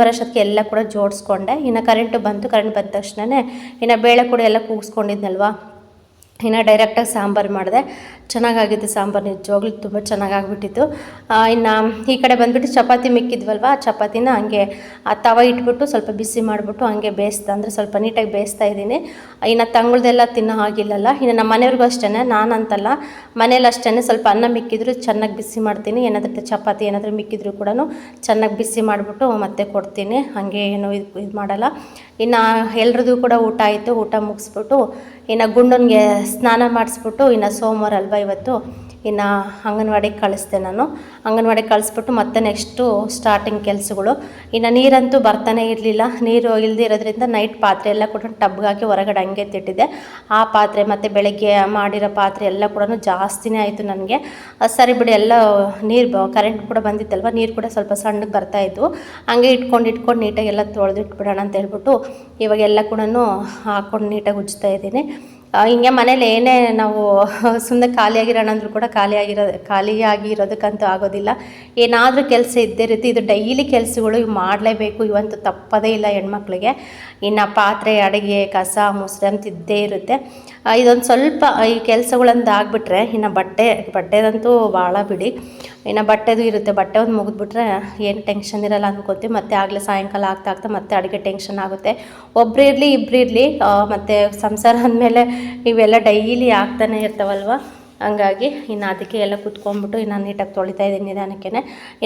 ಬರೋಷ್ಟೊತ್ತಿಗೆ ಎಲ್ಲ ಕೂಡ ಜೋಡಿಸ್ಕೊಂಡೆ. ಇನ್ನು ಕರೆಂಟ್ ಬಂದ ತಕ್ಷಣವೇ ಇನ್ನು ಬೇಳೆ ಕೂಡ ಎಲ್ಲ ಕೂಗಿಸ್ಕೊಂಡಿದ್ನಲ್ವ, ಇನ್ನು ಡೈರೆಕ್ಟಾಗಿ ಸಾಂಬಾರು ಮಾಡಿದೆ. ಚೆನ್ನಾಗಾಗಿತ್ತು ಸಾಂಬಾರು, ನಿಜವಾಗ್ಲೂ ತುಂಬ ಚೆನ್ನಾಗಾಗ್ಬಿಟ್ಟಿತ್ತು. ಇನ್ನು ಈ ಕಡೆ ಬಂದುಬಿಟ್ಟು ಚಪಾತಿ ಮಿಕ್ಕಿದ್ವಲ್ವ, ಆ ಚಪಾತಿನ ಹಂಗೆ ತವ ಇಟ್ಬಿಟ್ಟು ಸ್ವಲ್ಪ ಬಿಸಿ ಮಾಡಿಬಿಟ್ಟು ಹಂಗೆ ಬೇಯಿಸ್ದೆ, ಅಂದರೆ ಸ್ವಲ್ಪ ನೀಟಾಗಿ ಬೇಯಿಸ್ತಾ ಇದ್ದೀನಿ. ಇನ್ನು ತಂಗುಳ್ದೆಲ್ಲ ತಿನ್ನೋ ಹಾಗಿಲ್ಲಲ್ಲ. ಇನ್ನು ನಮ್ಮ ಮನೆಯವ್ರಿಗೂ ಅಷ್ಟೇ, ನಾನಂತಲ್ಲ ಮನೇಲಿ ಅಷ್ಟೇ, ಸ್ವಲ್ಪ ಅನ್ನ ಮಿಕ್ಕಿದ್ರು ಚೆನ್ನಾಗಿ ಬಿಸಿ ಮಾಡ್ತೀನಿ. ಏನಾದರೂ ಚಪಾತಿ ಏನಾದರೂ ಮಿಕ್ಕಿದ್ರು ಕೂಡ ಚೆನ್ನಾಗಿ ಬಿಸಿ ಮಾಡಿಬಿಟ್ಟು ಮತ್ತೆ ಕೊಡ್ತೀನಿ, ಹಾಗೆ ಏನು ಇದು ಮಾಡಲ್ಲ. ಇನ್ನು ಎಲ್ರದ್ದು ಕೂಡ ಊಟ ಆಯಿತು. ಊಟ ಮುಗಿಸ್ಬಿಟ್ಟು ಇನ್ನು ಗುಂಡನಿಗೆ ಸ್ನಾನ ಮಾಡಿಸ್ಬಿಟ್ಟು, ಇನ್ನು ಸೋಮವಾರ ಅಲ್ವಾ ಇವತ್ತು, ಇನ್ನು ಅಂಗನವಾಡಿಗೆ ಕಳಿಸ್ದೆ ನಾನು. ಅಂಗನವಾಡಿಗೆ ಕಳಿಸ್ಬಿಟ್ಟು ಮತ್ತೆ ನೆಕ್ಸ್ಟು ಸ್ಟಾರ್ಟಿಂಗ್ ಕೆಲಸಗಳು. ಇನ್ನು ನೀರಂತೂ ಬರ್ತಾನೆ ಇರಲಿಲ್ಲ. ನೀರು ಇಲ್ದಿರೋದ್ರಿಂದ ನೈಟ್ ಪಾತ್ರೆ ಎಲ್ಲ ಕೂಡ ಟಬ್ಗೆ ಹಾಕಿ ಹೊರಗಡೆ ಹಂಗೆ ತಿಟ್ಟಿದ್ದೆ. ಆ ಪಾತ್ರೆ ಮತ್ತು ಬೆಳಗ್ಗೆ ಮಾಡಿರೋ ಪಾತ್ರೆ ಎಲ್ಲ ಕೂಡ ಜಾಸ್ತಿನೇ ಆಯಿತು ನನಗೆ. ಸರಿ ಬಿಡಿ, ಎಲ್ಲ ನೀರು ಕರೆಂಟ್ ಕೂಡ ಬಂದಿತ್ತಲ್ವ, ನೀರು ಕೂಡ ಸ್ವಲ್ಪ ಸಣ್ಣಗೆ ಬರ್ತಾಯಿದ್ವು. ಹಂಗೆ ಇಟ್ಕೊಂಡು ನೀಟಾಗಿ ಎಲ್ಲ ತೊಳೆದು ಇಟ್ಬಿಡೋಣ ಅಂತ ಹೇಳ್ಬಿಟ್ಟು ಇವಾಗೆಲ್ಲ ಕೂಡ ಹಾಕ್ಕೊಂಡು ನೀಟಾಗಿ ಉಜ್ತಾ ಇದ್ದೀನಿ. ಹಿಂಗೆ ಮನೇಲಿ ಏನೇ ನಾವು ಸುಮ್ಮನೆ ಖಾಲಿಯಾಗಿರೋಣ ಅಂದರೂ ಕೂಡ ಖಾಲಿಯಾಗಿರೋದಕ್ಕಂತೂ ಆಗೋದಿಲ್ಲ. ಏನಾದರೂ ಕೆಲಸ ಇದ್ದೇ ಇರುತ್ತೆ. ಇದು ಡೈಲಿ ಕೆಲಸಗಳು, ಇವು ಮಾಡಲೇಬೇಕು, ಇವಂತೂ ತಪ್ಪದೇ ಇಲ್ಲ ಹೆಣ್ಮಕ್ಳಿಗೆ. ಇನ್ನು ಪಾತ್ರೆ, ಅಡುಗೆ, ಕಸ, ಮೊಸರು ಅಂತ ಇದ್ದೇ ಇರುತ್ತೆ. ಇದೊಂದು ಸ್ವಲ್ಪ ಈ ಕೆಲಸಗಳಂದು ಆಗಿಬಿಟ್ರೆ ಇನ್ನು ಬಟ್ಟೆದಂತೂ ಭಾಳ ಬಿಡಿ. ಇನ್ನು ಬಟ್ಟೆದು ಇರುತ್ತೆ, ಬಟ್ಟೆ ಒಂದು ಮುಗಿದ್ಬಿಟ್ರೆ ಏನು ಟೆನ್ಷನ್ ಇರಲ್ಲ ಅನ್ಕೋತೀವಿ. ಮತ್ತು ಆಗಲೇ ಸಾಯಂಕಾಲ ಆಗ್ತಾ ಮತ್ತೆ ಅಡುಗೆ ಟೆನ್ಷನ್ ಆಗುತ್ತೆ. ಒಬ್ಬರು ಇರಲಿ ಇಬ್ಬರು ಇರಲಿ, ಮತ್ತು ಸಂಸಾರ ಅಂದಮೇಲೆ ಇವೆಲ್ಲ ಡೈಲಿ ಆಗ್ತಾನೆ ಇರ್ತಾವಲ್ವ, ಹಂಗಾಗಿ ಇನ್ನು ಅದಕ್ಕೆ ಎಲ್ಲ ಕುತ್ಕೊಂಡ್ಬಿಟ್ಟು ಇನ್ನು ನೀಟಾಗಿ ತೊಳಿತಾ ಇದ್ದೀನಿ ನಿಧಾನಕ್ಕೆ.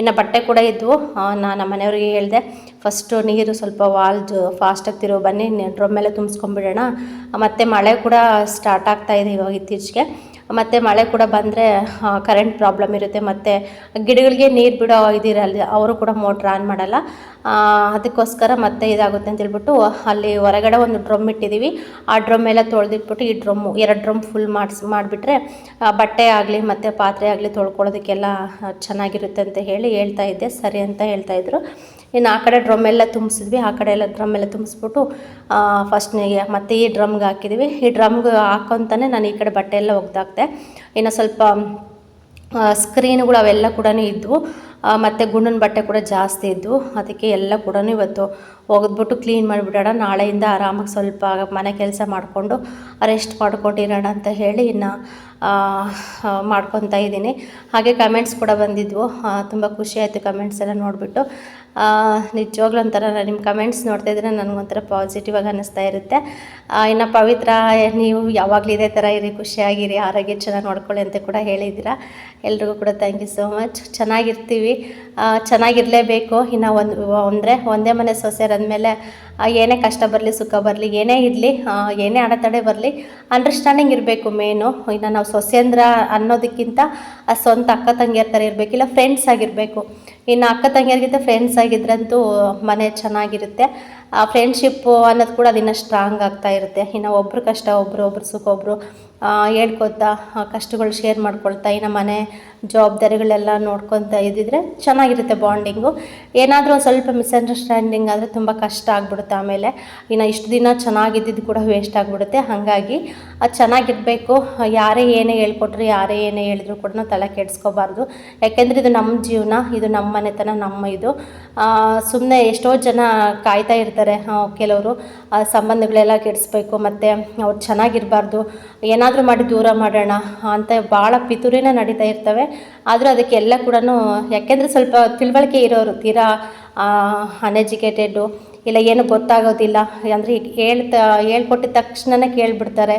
ಇನ್ನು ಬಟ್ಟೆ ಕೂಡ ಇದ್ವು. ನಮ್ಮ ಮನೆಯವ್ರಿಗೆ ಹೇಳಿದೆ, ಫಸ್ಟು ನೀರು ಸ್ವಲ್ಪ ಫಾಸ್ಟಾಗಿ ತಿರುವು ಬನ್ನಿ, ಡ್ರಮ್ ಮೇಲೆ ತುಂಬಿಸ್ಕೊಂಡ್ಬಿಡೋಣ. ಮತ್ತು ಮಳೆ ಕೂಡ ಸ್ಟಾರ್ಟ್ ಆಗ್ತಾಯಿದೆ ಇವಾಗ ಇತ್ತೀಚೆಗೆ. ಮತ್ತು ಮಳೆ ಕೂಡ ಬಂದರೆ ಕರೆಂಟ್ ಪ್ರಾಬ್ಲಮ್ ಇರುತ್ತೆ. ಮತ್ತು ಗಿಡಗಳಿಗೆ ನೀರು ಬಿಡೋ ಇದಿರಲ್ಲ, ಅವರು ಕೂಡ ಮೋಟ್ರ್ ಆನ್ ಮಾಡಲ್ಲ. ಅದಕ್ಕೋಸ್ಕರ ಮತ್ತೆ ಇದಾಗುತ್ತೆ ಅಂತೇಳ್ಬಿಟ್ಟು ಅಲ್ಲಿ ಹೊರಗಡೆ ಒಂದು ಡ್ರಮ್ ಇಟ್ಟಿದ್ದೀವಿ. ಆ ಡ್ರಮ್ ಎಲ್ಲ ತೊಳೆದಿಟ್ಬಿಟ್ಟು ಈ 2 ಡ್ರಮ್ ಫುಲ್ ಮಾಡಿಬಿಟ್ರೆ ಬಟ್ಟೆ ಆಗಲಿ ಮತ್ತು ಪಾತ್ರೆ ಆಗಲಿ ತೊಳ್ಕೊಳ್ಳೋದಕ್ಕೆಲ್ಲ ಚೆನ್ನಾಗಿರುತ್ತೆ ಅಂತ ಹೇಳ್ತಾ ಇದ್ದೆ. ಸರಿ ಅಂತ ಹೇಳ್ತಾಯಿದ್ರು. ಇನ್ನು ಆ ಕಡೆ ಡ್ರಮ್ ಎಲ್ಲ ತುಂಬಿಸಿದ್ವಿ, ಆ ಕಡೆ ಎಲ್ಲ ಡ್ರಮ್ ಎಲ್ಲ ತುಂಬಿಸ್ಬಿಟ್ಟು ಫಸ್ಟ್ನಿಗೆ ಮತ್ತು ಈ ಡ್ರಮ್ಗೆ ಹಾಕಿದ್ವಿ. ಈ ಡ್ರಮ್ಗೆ ಹಾಕೋಂತಾನೆ ನಾನು ಈ ಕಡೆ ಬಟ್ಟೆ ಎಲ್ಲ ಒಗ್ದಾಕ್ದೆ. ಇನ್ನು ಸ್ವಲ್ಪ ಸ್ಕ್ರೀನ್ಗಳು ಅವೆಲ್ಲ ಕೂಡ ಇದ್ವು. ಮತ್ತು ಗುಂಡನ ಬಟ್ಟೆ ಕೂಡ ಜಾಸ್ತಿ ಇದ್ವು. ಅದಕ್ಕೆ ಎಲ್ಲ ಕೂಡ ಇವತ್ತು ಒಗೆದ್ಬಿಟ್ಟು ಕ್ಲೀನ್ ಮಾಡಿಬಿಡೋಣ. ನಾಳೆಯಿಂದ ಆರಾಮಾಗಿ ಸ್ವಲ್ಪ ಮನೆ ಕೆಲಸ ಮಾಡಿಕೊಂಡು ರೆಸ್ಟ್ ಮಾಡ್ಕೊಂಡಿರೋಣ ಅಂತ ಹೇಳಿ ಇನ್ನು ಮಾಡ್ಕೊತಾ ಇದ್ದೀನಿ. ಹಾಗೆ ಕಮೆಂಟ್ಸ್ ಕೂಡ ಬಂದಿದ್ವು, ತುಂಬ ಖುಷಿ ಆಯಿತು ಕಮೆಂಟ್ಸ್ ಎಲ್ಲ ನೋಡಿಬಿಟ್ಟು. ನಿಜವಾಗ್ಲೂ ಒಂಥರ ನಿಮ್ಮ ಕಮೆಂಟ್ಸ್ ನೋಡ್ತಾಯಿದ್ರೆ ನನಗೊಂಥರ ಪಾಸಿಟಿವ್ ಆಗಿ ಅನ್ನಿಸ್ತಾ ಇರುತ್ತೆ. ಇನ್ನು ಪವಿತ್ರ, ನೀವು ಯಾವಾಗಲೂ ಇದೇ ಥರ ಇರಿ, ಖುಷಿಯಾಗಿರಿ, ಆರೋಗ್ಯ ಚೆನ್ನಾಗಿ ನೋಡ್ಕೊಳ್ಳಿ ಅಂತ ಕೂಡ ಹೇಳಿದ್ದೀರಾ. ಎಲ್ರಿಗೂ ಕೂಡ ಥ್ಯಾಂಕ್ ಯು ಸೋ ಮಚ್. ಚೆನ್ನಾಗಿರ್ತೀವಿ, ಚೆನ್ನಾಗಿರಲೇಬೇಕು. ಇನ್ನು ಒಂದೇ ಮನೆ ಸೊಸೆರಂದಮೇಲೆ ಏನೇ ಕಷ್ಟ ಬರಲಿ, ಸುಖ ಬರಲಿ, ಏನೇ ಇರಲಿ, ಏನೇ ಅಡೆತಡೆ ಬರಲಿ, ಅಂಡರ್ಸ್ಟ್ಯಾಂಡಿಂಗ್ ಇರಬೇಕು ಮೇನು. ಇನ್ನು ನಾವು ಸೊಸೆಂದ್ರ ಅನ್ನೋದಕ್ಕಿಂತ ಸ್ವಂತ ಅಕ್ಕ ತಂಗಿಯರ ಥರ ಇರಬೇಕು, ಇಲ್ಲ ಫ್ರೆಂಡ್ಸ್ ಆಗಿರಬೇಕು. ಇನ್ನು ಅಕ್ಕ ತಂಗಿಯರಿಗಿಂತ ಫ್ರೆಂಡ್ಸ್ ಆಗಿದ್ರಂತೂ ಮನೆ ಚೆನ್ನಾಗಿರುತ್ತೆ. ಆ ಫ್ರೆಂಡ್ಶಿಪ್ಪು ಅನ್ನೋದು ಕೂಡ ಅದನ್ನು ಸ್ಟ್ರಾಂಗ್ ಆಗ್ತಾ ಇರುತ್ತೆ. ಇನ್ನು ಒಬ್ಬರು ಕಷ್ಟ ಒಬ್ಬರು ಸುಖ ಒಬ್ಬರು ಹೇಳ್ಕೊತಾ ಕಷ್ಟಗಳು ಶೇರ್ ಮಾಡ್ಕೊಳ್ತಾ ಇನ್ನು ಮನೆ ಜವಾಬ್ದಾರಿಗಳೆಲ್ಲ ನೋಡ್ಕೊತ ಇದ್ದಿದ್ರೆ ಚೆನ್ನಾಗಿರುತ್ತೆ ಬಾಂಡಿಂಗು. ಏನಾದರೂ ಒಂದು ಸ್ವಲ್ಪ ಮಿಸ್ಅಂಡರ್ಸ್ಟ್ಯಾಂಡಿಂಗ್ ಆದರೆ ತುಂಬ ಕಷ್ಟ ಆಗಿಬಿಡುತ್ತೆ. ಆಮೇಲೆ ಇನ್ನು ಇಷ್ಟು ದಿನ ಚೆನ್ನಾಗಿದ್ದಿದ್ದು ಕೂಡ ವೇಸ್ಟ್ ಆಗಿಬಿಡುತ್ತೆ. ಹಾಗಾಗಿ ಅದು ಚೆನ್ನಾಗಿರಬೇಕು. ಯಾರೇ ಏನೇ ಹೇಳ್ಕೊಟ್ರು, ಯಾರೇ ಏನೇ ಹೇಳಿದ್ರು ಕೂಡ ನಾವು ತಲೆ ಕೆಡಿಸ್ಕೋಬಾರ್ದು. ಯಾಕೆಂದರೆ ಇದು ನಮ್ಮ ಜೀವನ, ಇದು ನಮ್ಮ ಮನೆತನ, ನಮ್ಮ ಇದು. ಸುಮ್ಮನೆ ಎಷ್ಟೋ ಜನ ಕಾಯ್ತಾ ಇರ್ತಾರೆ, ಕೆಲವರು ಸಂಬಂಧಗಳೆಲ್ಲ ಕೆಡಿಸ್ಬೇಕು ಮತ್ತು ಅವ್ರು ಚೆನ್ನಾಗಿರಬಾರ್ದು, ಏನಾದರೂ ಮಾಡಿ ದೂರ ಮಾಡೋಣ ಅಂತ ಭಾಳ ಪಿತೂರಿನೇ ನಡೀತಾ ಇರ್ತವೆ. ಆದರೂ ಅದಕ್ಕೆಲ್ಲ ಕೂಡ ಯಾಕೆಂದರೆ ಸ್ವಲ್ಪ ತಿಳುವಳಿಕೆ ಇರೋರು, ತೀರಾ ಅನ್ಎಜುಕೇಟೆಡ್ಡು, ಇಲ್ಲ ಏನು ಗೊತ್ತಾಗೋದಿಲ್ಲ ಅಂದರೆ ಹೇಳ್ಕೊಟ್ಟಿದ ತಕ್ಷಣನೇ ಕೇಳಿಬಿಡ್ತಾರೆ.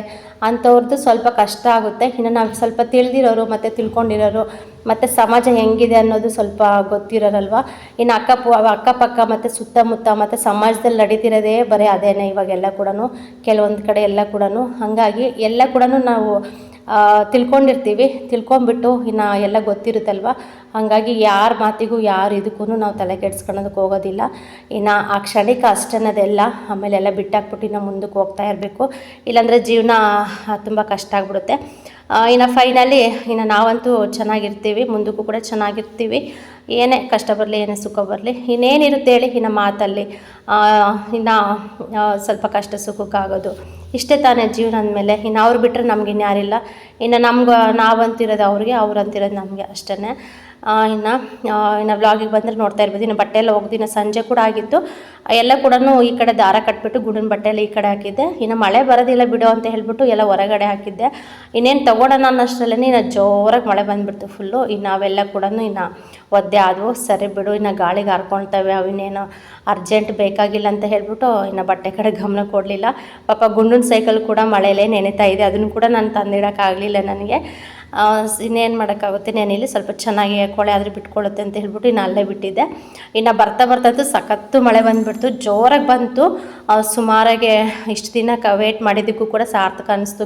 ಅಂಥವ್ರದ್ದು ಸ್ವಲ್ಪ ಕಷ್ಟ ಆಗುತ್ತೆ. ಇನ್ನು ನಾವು ಸ್ವಲ್ಪ ತಿಳಿದಿರೋರು ಮತ್ತು ತಿಳ್ಕೊಂಡಿರೋರು ಮತ್ತು ಸಮಾಜ ಹೆಂಗಿದೆ ಅನ್ನೋದು ಸ್ವಲ್ಪ ಗೊತ್ತಿರೋರಲ್ವ. ಇನ್ನು ಅಕ್ಕಪಕ್ಕ ಮತ್ತು ಸುತ್ತಮುತ್ತ ಮತ್ತು ಸಮಾಜದಲ್ಲಿ ನಡೀತಿರೋದೇ ಬರೀ ಅದೇನೇ ಇವಾಗೆಲ್ಲ ಕೂಡ, ಕೆಲವೊಂದು ಕಡೆ ಎಲ್ಲ ಕೂಡ. ಹಾಗಾಗಿ ಎಲ್ಲ ಕೂಡ ನಾವು ತಿಳ್ಕೊಂಡಿರ್ತೀವಿ. ತಿಳ್ಕೊಂಬಿಟ್ಟು ಇನ್ನು ಎಲ್ಲ ಗೊತ್ತಿರುತ್ತಲ್ವ. ಹಾಗಾಗಿ ಯಾರ ಮಾತಿಗೂ ಯಾರು ಇದಕ್ಕೂ ನಾವು ತಲೆ ಕೆಡಿಸ್ಕೊಳ್ಳೋದಕ್ಕೆ ಹೋಗೋದಿಲ್ಲ. ಇನ್ನು ಆ ಕ್ಷಣಿಕ ಅಷ್ಟೇ ಅದೆಲ್ಲ. ಆಮೇಲೆ ಎಲ್ಲ ಬಿಟ್ಟಾಕ್ಬಿಟ್ಟು ಇನ್ನು ಮುಂದಕ್ಕೆ ಹೋಗ್ತಾ ಇರಬೇಕು. ಇಲ್ಲಾಂದರೆ ಜೀವನ ತುಂಬ ಕಷ್ಟ ಆಗಿಬಿಡುತ್ತೆ. ಇನ್ನು ಫೈನಲಿ ಇನ್ನು ನಾವಂತೂ ಚೆನ್ನಾಗಿರ್ತೀವಿ, ಮುಂದಕ್ಕೂ ಕೂಡ ಚೆನ್ನಾಗಿರ್ತೀವಿ. ಏನೇ ಕಷ್ಟ ಬರಲಿ, ಏನೇ ಸುಖ ಬರಲಿ, ಇನ್ನೇನಿರುತ್ತೆ ಹೇಳಿ ಇನ್ನು ಮಾತಲ್ಲಿ. ಇನ್ನು ಸ್ವಲ್ಪ ಕಷ್ಟ ಸುಖಕ್ಕಾಗೋದು ಇಷ್ಟೇ ತಾನೇ ಜೀವನ ಅಂದಮೇಲೆ. ಇನ್ನು ಅವ್ರು ಬಿಟ್ಟರೆ ನಮ್ಗೆ ಇನ್ಯಾರಿಲ್ಲ. ಇನ್ನು ನಮ್ಗೆ ನಾವಂತಿರೋದು ಅವ್ರಿಗೆ, ಅವ್ರಂತಿರೋದು ನಮಗೆ ಅಷ್ಟೇ. ಇನ್ನು ವ್ಲಾಗಿಗೆ ಬಂದರೆ ನೋಡ್ತಾ ಇರ್ಬೋದು. ಇನ್ನು ಬಟ್ಟೆ ಎಲ್ಲ ಒಗ್ದಿನ ಸಂಜೆ ಕೂಡ ಆಗಿತ್ತು. ಎಲ್ಲ ಕೂಡ ಈ ಕಡೆ ದಾರ ಕಟ್ಬಿಟ್ಟು ಗುಡಿನ ಬಟ್ಟೆ ಎಲ್ಲ ಈ ಕಡೆ ಹಾಕಿದ್ದೆ. ಇನ್ನು ಮಳೆ ಬರೋದಿಲ್ಲ ಬಿಡು ಅಂತ ಹೇಳ್ಬಿಟ್ಟು ಎಲ್ಲ ಹೊರಗಡೆ ಹಾಕಿದ್ದೆ. ಇನ್ನೇನು ತೊಗೊಳೋಣ ಅನ್ನೋಷ್ಟರಲ್ಲೇ ಇನ್ನು ಜೋರಾಗಿ ಮಳೆ ಬಂದುಬಿಡ್ತು ಫುಲ್ಲು. ಇನ್ನು ಅವೆಲ್ಲ ಕೂಡ ಇನ್ನು ಒದ್ದೆ ಆದವು. ಸರಿ ಬಿಡು, ಇನ್ನು ಗಾಳಿಗೆ ಹಾರ್ಕೊಳ್ತವೆ, ಅವಿನ್ನೇನು ಅರ್ಜೆಂಟ್ ಬೇಕಾಗಿಲ್ಲ ಅಂತ ಹೇಳ್ಬಿಟ್ಟು ಇನ್ನು ಬಟ್ಟೆ ಕಡೆ ಗಮನ ಕೊಡಲಿಲ್ಲ. ಪಾಪ ಗುಂಡಿನ ಸೈಕಲ್ ಕೂಡ ಮಳೆಯಲ್ಲೇ ನೆನೆತಾ ಇದೆ. ಅದನ್ನು ಕೂಡ ನಾನು ತಂದಿಡೋಕ್ಕಾಗಲಿಲ್ಲ ನನಗೆ. ಇನ್ನೇನು ಮಾಡೋಕ್ಕಾಗುತ್ತೆ, ನೆನೆಯಲ್ಲಿ ಸ್ವಲ್ಪ ಚೆನ್ನಾಗಿ ಕೊಳೆ ಆದರೆ ಬಿಟ್ಕೊಳ್ಳುತ್ತೆ ಅಂತ ಹೇಳ್ಬಿಟ್ಟು ಇನ್ನು ಅಲ್ಲೇ ಬಿಟ್ಟಿದ್ದೆ. ಇನ್ನು ಬರ್ತಾ ಸಖತ್ತು ಮಳೆ ಬಂದುಬಿಡ್ತು, ಜೋರಾಗಿ ಬಂತು. ಸುಮಾರಾಗೆ ಇಷ್ಟು ದಿನ ವೇಟ್ ಮಾಡಿದ್ದಕ್ಕೂ ಕೂಡ ಸಾರ್ಥಕ ಅನ್ನಿಸ್ತು.